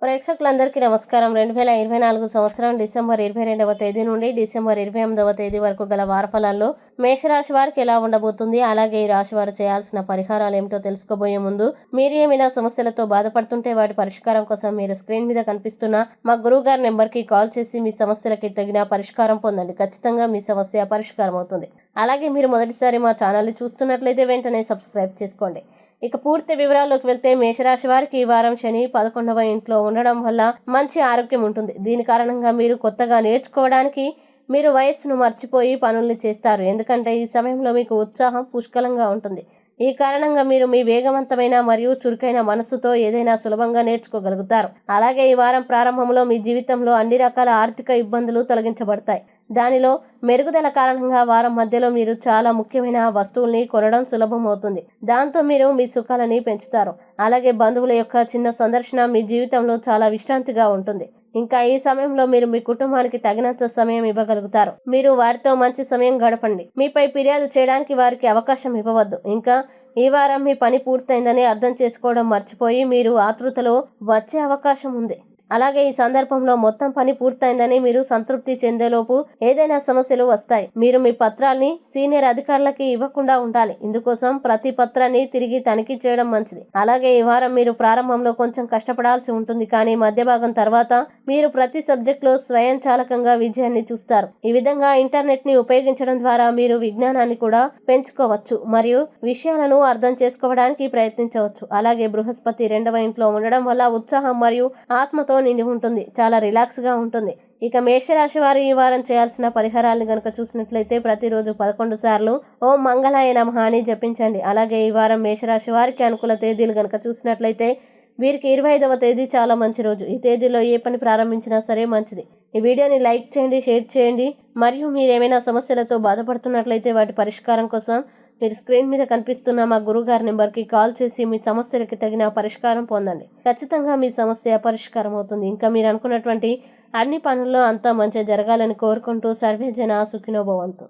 ప్రేక్షకులందరికీ నమస్కారం. 2024 సంవత్సరం డిసెంబర్ 22వ తేదీ నుండి డిసెంబర్ 28వ తేదీ వరకు గల వారఫలాల్లో మేషరాశి వారికి ఎలా ఉండబోతుంది, అలాగే ఈ రాశి వారు చేయాల్సిన పరిహారాలు ఏమిటో తెలుసుకోబోయే ముందు మీరు ఏమైనా సమస్యలతో బాధపడుతుంటే వాటి పరిష్కారం కోసం మీరు స్క్రీన్ మీద కనిపిస్తున్న మా గురువు గారి నెంబర్కి కాల్ చేసి మీ సమస్యలకి తగిన పరిష్కారం పొందండి. ఖచ్చితంగా మీ సమస్య పరిష్కారం అవుతుంది. అలాగే మీరు మొదటిసారి మా ఛానల్ని చూస్తున్నట్లయితే వెంటనే సబ్స్క్రైబ్ చేసుకోండి. ఇక పూర్తి వివరాల్లోకి వెళ్తే మేషరాశి వారికి ఈ వారం శని 11వ ఇంట్లో ఉండడం వల్ల మంచి ఆరోగ్యం ఉంటుంది. దీని కారణంగా మీరు కొత్తగా నేర్చుకోవడానికి మీరు వయస్సును మర్చిపోయి పనుల్ని చేస్తారు. ఎందుకంటే ఈ సమయంలో మీకు ఉత్సాహం పుష్కలంగా ఉంటుంది. ఈ కారణంగా మీరు మీ వేగవంతమైన మరియు చురుకైన మనస్సుతో ఏదైనా సులభంగా నేర్చుకోగలుగుతారు. అలాగే ఈ వారం ప్రారంభంలో మీ జీవితంలో అన్ని రకాల ఆర్థిక ఇబ్బందులు తొలగించబడతాయి. దానిలో మెరుగుదల కారణంగా వారం మధ్యలో మీరు చాలా ముఖ్యమైన వస్తువుల్ని కొనడం సులభం అవుతుంది. దాంతో మీరు మీ సుఖాలని పెంచుతారు. అలాగే బంధువుల యొక్క చిన్న సందర్శన మీ జీవితంలో చాలా విశ్రాంతిగా ఉంటుంది. ఇంకా ఈ సమయంలో మీరు మీ కుటుంబానికి తగినంత సమయం ఇవ్వగలుగుతారు. మీరు వారితో మంచి సమయం గడపండి. మీపై ఫిర్యాదు చేయడానికి వారికి అవకాశం ఇవ్వవద్దు. ఇంకా ఈ వారం మీ పని పూర్తయిందని అర్థం చేసుకోవడం మర్చిపోయి మీరు ఆతృతలో వచ్చే అవకాశం ఉంది. అలాగే ఈ సందర్భంలో మొత్తం పని పూర్తయిందని మీరు సంతృప్తి చెందేలోపు ఏదైనా సమస్యలు వస్తాయి. మీరు మీ పత్రాల్ని సీనియర్ అధికారులకి ఇవ్వకుండా ఉండాలి. ఇందుకోసం ప్రతి పత్రాన్ని తిరిగి తనిఖీ చేయడం మంచిది. అలాగే ఈ వారం మీరు ప్రారంభంలో కొంచెం కష్టపడాల్సి ఉంటుంది, కానీ మధ్య భాగం తర్వాత మీరు ప్రతి సబ్జెక్టులో స్వయంచాలకంగా విజయాన్ని చూస్తారు. ఈ విధంగా ఇంటర్నెట్ ని ఉపయోగించడం ద్వారా మీరు విజ్ఞానాన్ని కూడా పెంచుకోవచ్చు మరియు విషయాలను అర్థం చేసుకోవడానికి ప్రయత్నించవచ్చు. అలాగే బృహస్పతి 2వ ఇంట్లో ఉండడం వల్ల ఉత్సాహం మరియు ఆత్మతో నిండి ఉంటుంది. చాలా రిలాక్స్ గా ఉంటుంది. ఇక మేషరాశి వారు ఈ వారం చేయాల్సిన పరిహారాలను గనుక చూసినట్లయితే ప్రతిరోజు 11 సార్లు ఓం మంగళాయ నమః అని జపించండి. అలాగే ఈ వారం మేషరాశి వారికి అనుకూల తేదీలు గనుక చూసినట్లయితే వీరికి 25వ తేదీ చాలా మంచి రోజు. ఈ తేదీలో ఏ పని ప్రారంభించినా సరే మంచిది. ఈ వీడియోని లైక్ చేయండి, షేర్ చేయండి. మరియు మీరు ఏమైనా సమస్యలతో బాధపడుతున్నట్లయితే వాటి పరిష్కారం కోసం మీరు స్క్రీన్ మీద కనిపిస్తున్న మా గురువుగారి నెంబర్కి కాల్ చేసి మీ సమస్యలకి తగిన పరిష్కారం పొందండి. ఖచ్చితంగా మీ సమస్య పరిష్కారం అవుతుంది. ఇంకా మీరు అనుకున్నటువంటి అన్ని పనుల్లో అంతా మంచిగా జరగాలని కోరుకుంటూ సర్వే జన సుఖినో భవంతు.